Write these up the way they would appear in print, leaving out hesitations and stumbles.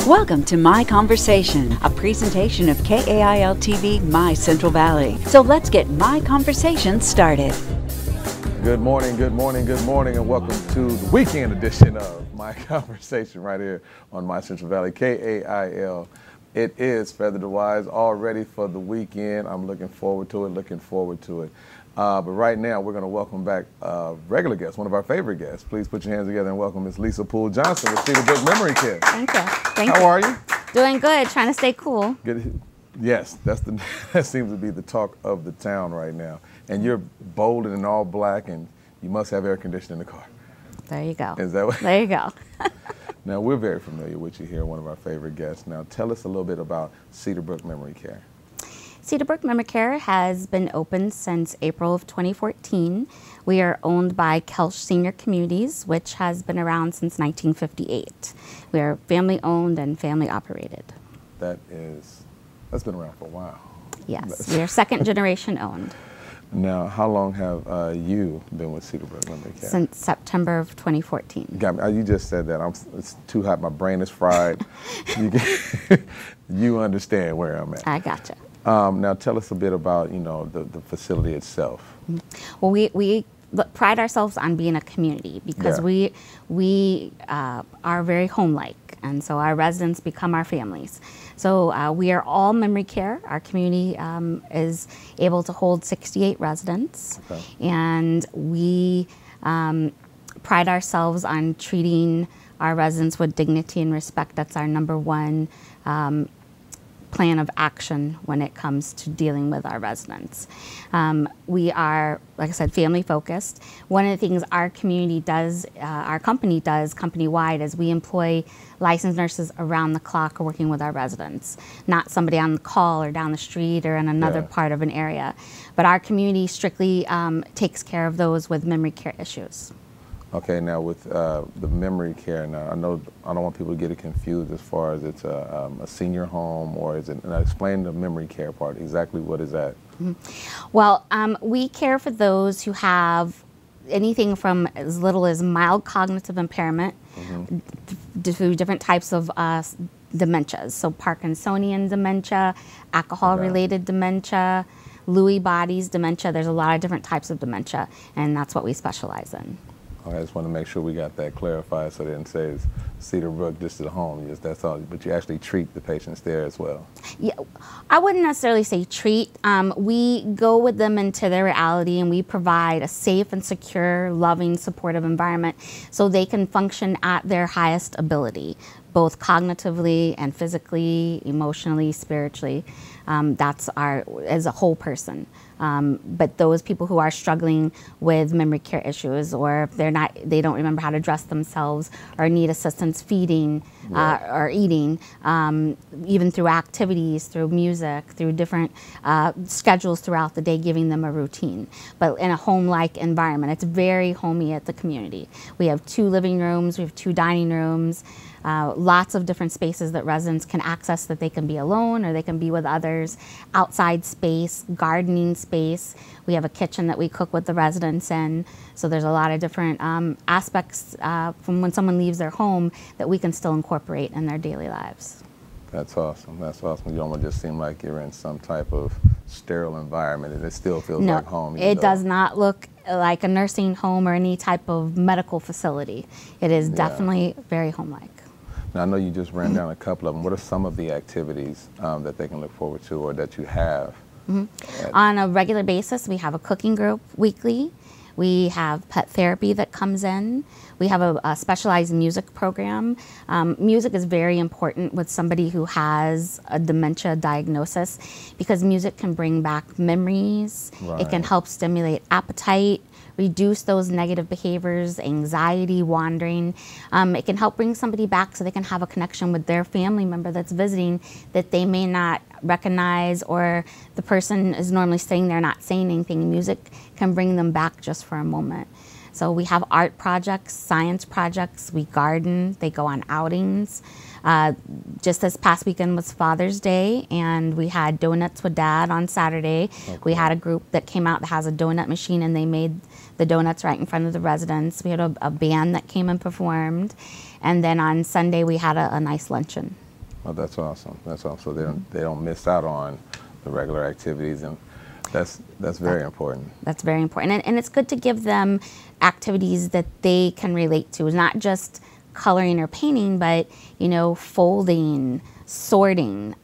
Welcome to My Conversation, a presentation of KAIL-TV My Central Valley. So let's get My Conversation started. Good morning, good morning, good morning, and welcome to the weekend edition of My Conversation right here on My Central Valley, KAIL. It is Feather to Wise, all ready for the weekend. I'm looking forward to it, But right now, we're going to welcome back a regular guest, one of our favorite guests. Please put your hands together and welcome Miss Lisa Poole-Johnson with Cedarbrook Memory Care. Thank you. How are you? Doing good, trying to stay cool. Good. Yes, that seems to be the talk of the town right now. And you're bold and in all black, and you must have air conditioning in the car. There you go. Is that what? There you go. Now, we're very familiar with you here, one of our favorite guests. Now, tell us a little bit about Cedarbrook Memory Care. Cedarbrook Memory Care has been open since April of 2014. We are owned by KAIL Senior Communities, which has been around since 1958. We are family owned and family operated. That's been around for a while. Yes, we are second generation owned. Now, how long have you been with Cedarbrook Memory Care? Since September of 2014. You just said that. It's too hot. My brain is fried. You understand where I'm at. I gotcha. Now, tell us a bit about the facility itself. Well, we pride ourselves on being a community because we are very home-like, and so our residents become our families. So we are all memory care. Our community is able to hold 68 residents, and we pride ourselves on treating our residents with dignity and respect. That's our number one plan of action when it comes to dealing with our residents. We are, like I said, family focused. One of the things our community does, our company does company-wide, is we employ licensed nurses around the clock working with our residents, not somebody on the call or down the street or in another part of an area. But our community strictly takes care of those with memory care issues. Okay, now with the memory care, now I don't want people to get it confused as far as it's a senior home or is it, and explain the memory care part, exactly what is that? Well, we care for those who have anything from as little as mild cognitive impairment to different types of dementias. So Parkinsonian dementia, alcohol-related dementia, Lewy bodies dementia. There's a lot of different types of dementia, and that's what we specialize in. I just want to make sure we got that clarified so they didn't say it's Cedarbrook just at home. That's all, but you actually treat the patients there as well. Yeah, I wouldn't necessarily say treat. We go with them into their reality, and we provide a safe and secure, loving, supportive environment so they can function at their highest ability, both cognitively and physically, emotionally, spiritually. That's as a whole person. But those people who are struggling with memory care issues, or if they don't remember how to dress themselves, or need assistance feeding or eating, even through activities, through music, through different schedules throughout the day, giving them a routine. But in a home-like environment, it's very homey at the community. We have 2 living rooms, we have 2 dining rooms, lots of different spaces that residents can access, that they can be alone or they can be with others, outside space, gardening space. We have a kitchen that we cook with the residents in. So there's a lot of different aspects from when someone leaves their home that we can still incorporate in their daily lives. That's awesome. That's awesome. You don't just seem like you're in some type of sterile environment, and it still feels like home. It does not look like a nursing home or any type of medical facility. It is definitely very home-like. Now, I know you just ran down a couple of them. What are some of the activities that they can look forward to or that you have? On a regular basis, we have a cooking group weekly. We have pet therapy that comes in. We have a specialized music program. Music is very important with somebody who has a dementia diagnosis because music can bring back memories. It can help stimulate appetite, reduce those negative behaviors, anxiety, wandering. It can help bring somebody back so they can have a connection with their family member that's visiting that they may not recognize, or the person is normally sitting there not saying anything. Music can bring them back just for a moment. So we have art projects, science projects, we garden, they go on outings. Just this past weekend was Father's Day, and we had Donuts with Dad on Saturday. We had a group that came out that has a donut machine, and they made the donuts right in front of the residents. We had a band that came and performed. And then on Sunday, we had a nice luncheon. Oh, that's awesome. That's awesome. So they don't miss out on the regular activities, and that's very important. That's very important, and it's good to give them activities that they can relate to. Not just coloring or painting, but folding, sorting,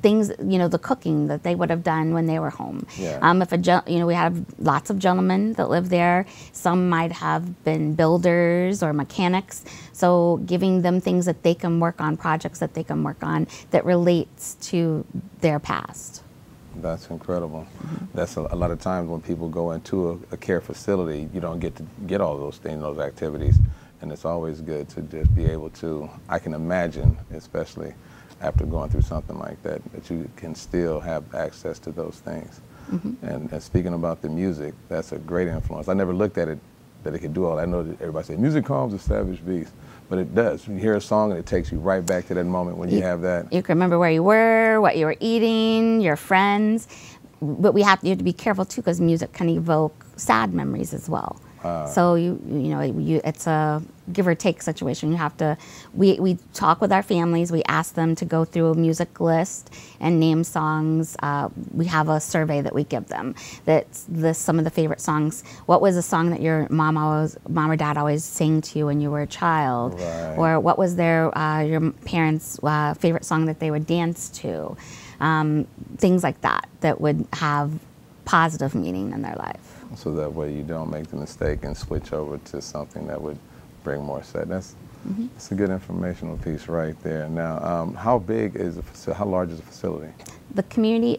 things, the cooking that they would have done when they were home. Yeah. If we have lots of gentlemen that live there. Some might have been builders or mechanics. So giving them things that they can work on, projects that they can work on that relates to their past. That's incredible. That's a lot of times when people go into a care facility, you don't get to get all those things, those activities. And it's always good to just be able to, I can imagine, especially after going through something like that, that you can still have access to those things. And speaking about the music, that's a great influence. I never looked at it that it could do all that. I know that everybody says music calms a savage beast, but it does. You hear a song and it takes you right back to that moment when you have that. You can remember where you were, what you were eating, your friends, but you have to be careful too, because music can evoke sad memories as well. So it's a give or take situation. You have to, we talk with our families. We ask them to go through a music list and name songs. We have a survey that we give them that's some of the favorite songs. What was a song that your mom or dad always sang to you when you were a child? Right. Or what was your parents' favorite song that they would dance to? Things like that would have positive meaning in their life. So that way you don't make the mistake and switch over to something that would bring more sadness. That's a good informational piece right there. Now, how big is how large is the facility? The community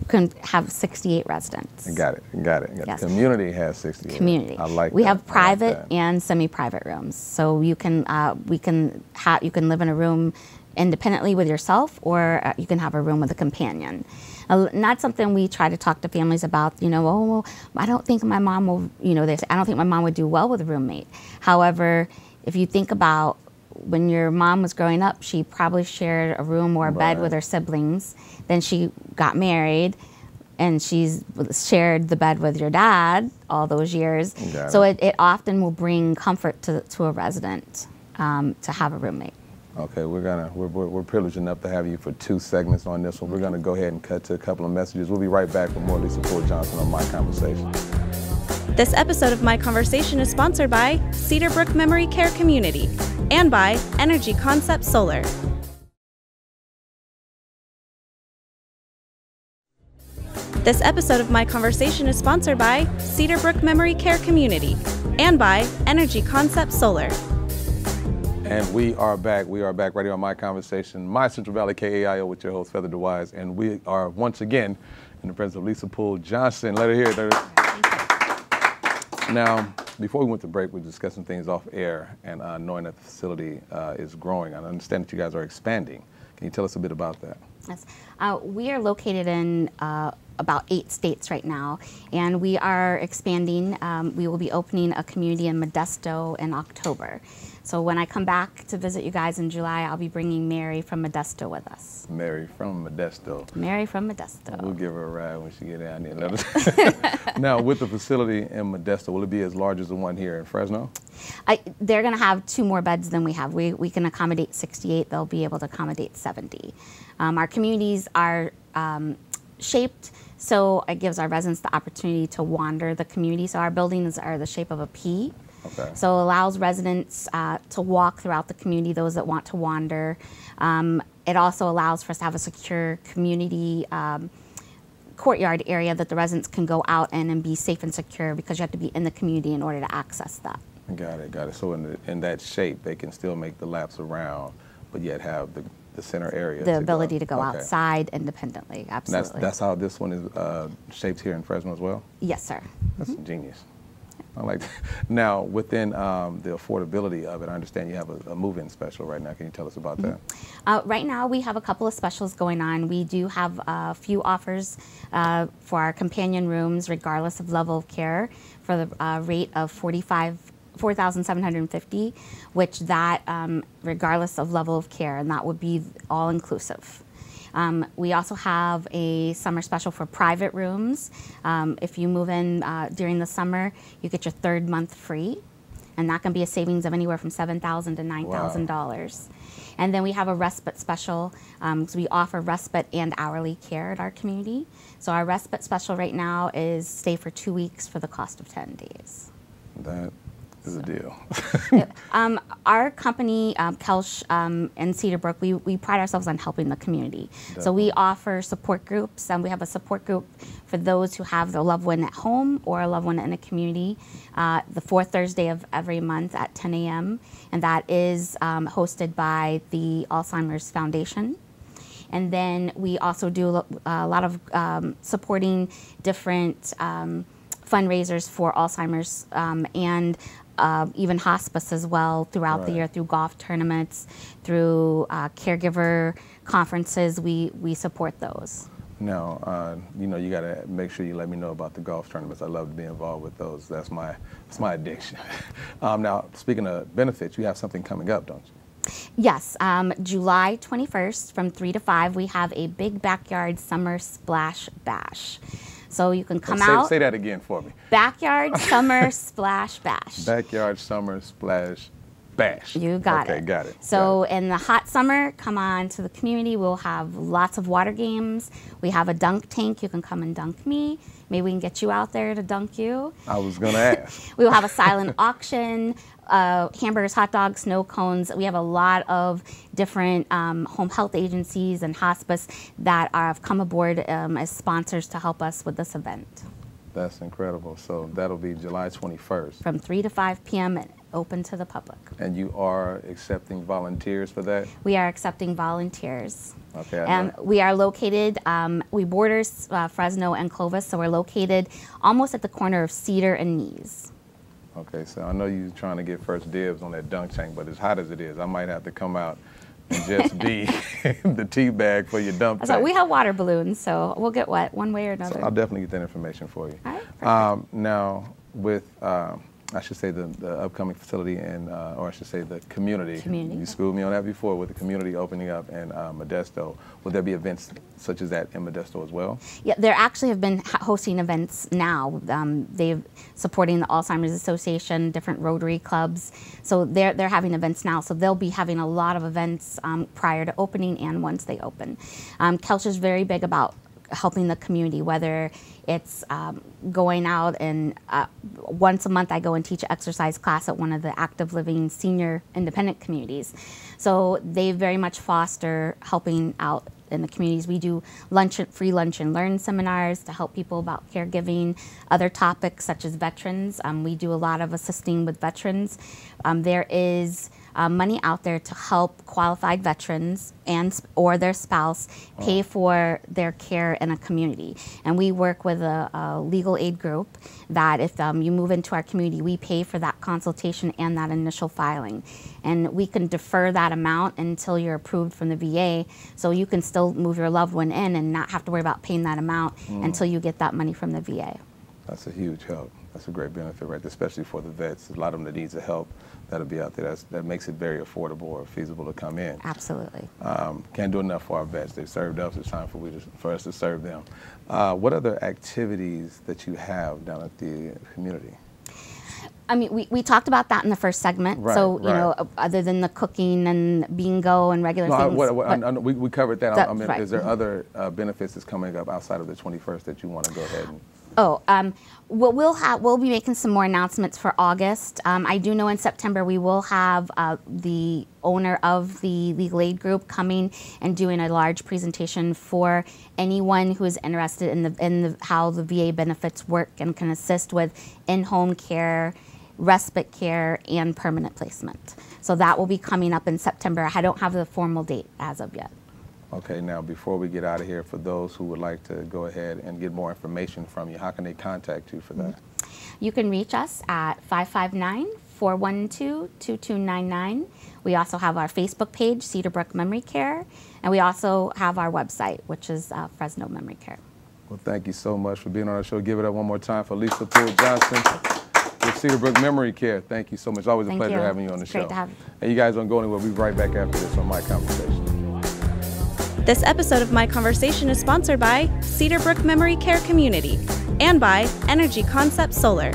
can have 68 residents. Got it. Yes. The community has 68. Community. I like we that. have private and semi-private rooms, so you can you can live in a room independently with yourself, or you can have a room with a companion. Not something we try to talk to families about, oh, well, I don't think my mom will, they say, I don't think my mom would do well with a roommate. However, if you think about when your mom was growing up, she probably shared a room or a bed with her siblings. Then she got married, and she's shared the bed with your dad all those years. So it often will bring comfort to a resident to have a roommate. Okay, we're privileged enough to have you for 2 segments on this one. We're gonna go ahead and cut to a couple of messages. We'll be right back with more Lisa Poole-Johnson on My Conversation. This episode of My Conversation is sponsored by Cedarbrook Memory Care Community and by Energy Concept Solar. This episode of My Conversation is sponsored by Cedarbrook Memory Care Community and by Energy Concept Solar. And we are back right here on My Conversation, My Central Valley KAIL, with your host, Feather DeWise. And we are once again in the presence of Lisa Poole-Johnson. Let her hear it. Now, before we went to break, we were discussing things off air, and knowing that the facility is growing. I understand that you guys are expanding. Can you tell us a bit about that? Yes. We are located in about 8 states right now, and we are expanding. We will be opening a community in Modesto in October. So when I come back to visit you guys in July, I'll be bringing Mary from Modesto with us. Mary from Modesto. Mary from Modesto. We'll give her a ride when she get down there. Now, with the facility in Modesto, will it be as large as the one here in Fresno? They're going to have 2 more beds than we have. We can accommodate 68. They'll be able to accommodate 70. Our communities are shaped so it gives our residents the opportunity to wander the community. So our buildings are the shape of a P. Okay. So it allows residents to walk throughout the community, those that want to wander. It also allows for us to have a secure community courtyard area that the residents can go out in and be safe and secure, because you have to be in the community in order to access that. Got it. So in that shape, they can still make the laps around, but yet have the center area. The ability to go outside independently, absolutely. That's how this one is shaped here in Fresno as well? Yes, sir. That's genius. I like that. Now, within the affordability of it, I understand you have a move-in special right now. Can you tell us about that? Right now, we have a couple of specials going on. We do have a few offers for our companion rooms, regardless of level of care, for the rate of $4,750, which that regardless of level of care, and that would be all inclusive. We also have a summer special for private rooms. If you move in during the summer, you get your 3rd month free. and that can be a savings of anywhere from $7,000 to $9,000. And then we have a respite special, so we offer respite and hourly care at our community. So our respite special right now is stay for 2 weeks for the cost of 10 days. That is a deal. Our company, Kelsch and Cedarbrook, we pride ourselves on helping the community. Definitely. So we offer support groups, and we have a support group for those who have their loved one at home or a loved one in a community, the fourth Thursday of every month at 10 a.m. And that is hosted by the Alzheimer's Foundation. And then we also do a lot of supporting different fundraisers for Alzheimer's and even hospice as well throughout the year, through golf tournaments, through caregiver conferences. We support those. Now, you know, you got to make sure you let me know about the golf tournaments. I love to be involved with those. That's my addiction. Now, speaking of benefits, you have something coming up, don't you? Yes, July 21st from 3 to 5, we have a big backyard summer splash bash. So you can come out. Say that again for me. Backyard summer splash bash. Backyard summer splash bash. You got it. Okay, got it. So in the hot summer, come on to the community. We'll have lots of water games. We have a dunk tank. You can come and dunk me. Maybe we can get you out there to dunk you. I was going to ask. We will have a silent auction, hamburgers, hot dogs, snow cones. We have a lot of different home health agencies and hospice that have come aboard as sponsors to help us with this event. That's incredible. So that'll be July 21st. From 3 to 5 p.m. and open to the public. And you are accepting volunteers for that? We are accepting volunteers. Okay. We are located, we border Fresno and Clovis, so we're located almost at the corner of Cedar and Nees. Okay, so I know you're trying to get first dibs on that dunk tank, but as hot as it is, I might have to come out and just be the tea bag for your dunk tank. So we have water balloons, so we'll get wet one way or another. So I'll definitely get that information for you. All right, now, with, I should say the upcoming facility and, or I should say the community. You schooled me on that before, with the community opening up in Modesto. Will there be events such as that in Modesto as well? Yeah, there actually have been hosting events now. They've supporting the Alzheimer's Association, different Rotary clubs. So they're having events now. So they'll be having a lot of events prior to opening and once they open. Kelsch is very big about helping the community, whether it's going out and once a month I go and teach an exercise class at one of the active living senior independent communities. So they very much foster helping out in the communities. We do free lunch and learn seminars to help people about caregiving, other topics such as veterans. We do a lot of assisting with veterans. There is money out there to help qualified veterans or their spouse pay for their care in a community. And we work with a legal aid group that if you move into our community, we pay for that consultation and that initial filing. And we can defer that amount until you're approved from the VA, so you can still move your loved one in and not have to worry about paying that amount until you get that money from the VA. That's a huge help. That's a great benefit right there, especially for the vets. A lot of them that needs the help that'll be out there. That makes it very affordable or feasible to come in. Absolutely. Can't do enough for our vets. They've served us. It's time for us to serve them. What other activities that you have down at the community? I mean, we talked about that in the first segment. Right, so, you know, other than the cooking and bingo and regular things. We covered that. I mean, is there other benefits that's coming up outside of the 21st that you want to go ahead and... We'll be making some more announcements for August. I do know in September we will have the owner of the legal aid group coming and doing a large presentation for anyone who is interested in how the VA benefits work and can assist with in-home care, respite care, and permanent placement. So that will be coming up in September. I don't have the formal date as of yet. Okay, now before we get out of here, for those who would like to go ahead and get more information from you, how can they contact you for that? You can reach us at 559-412-2299. We also have our Facebook page, Cedarbrook Memory Care, and we also have our website, which is Fresno Memory Care. Well, thank you so much for being on our show. Give it up one more time for Lisa Poole-Johnson with Cedarbrook Memory Care. Thank you so much. Always a pleasure having you on the show. Great to have you. And you guys don't go anywhere. We'll be right back after this on My Conversation. This episode of My Conversation is sponsored by Cedarbrook Memory Care Community and by Energy Concept Solar.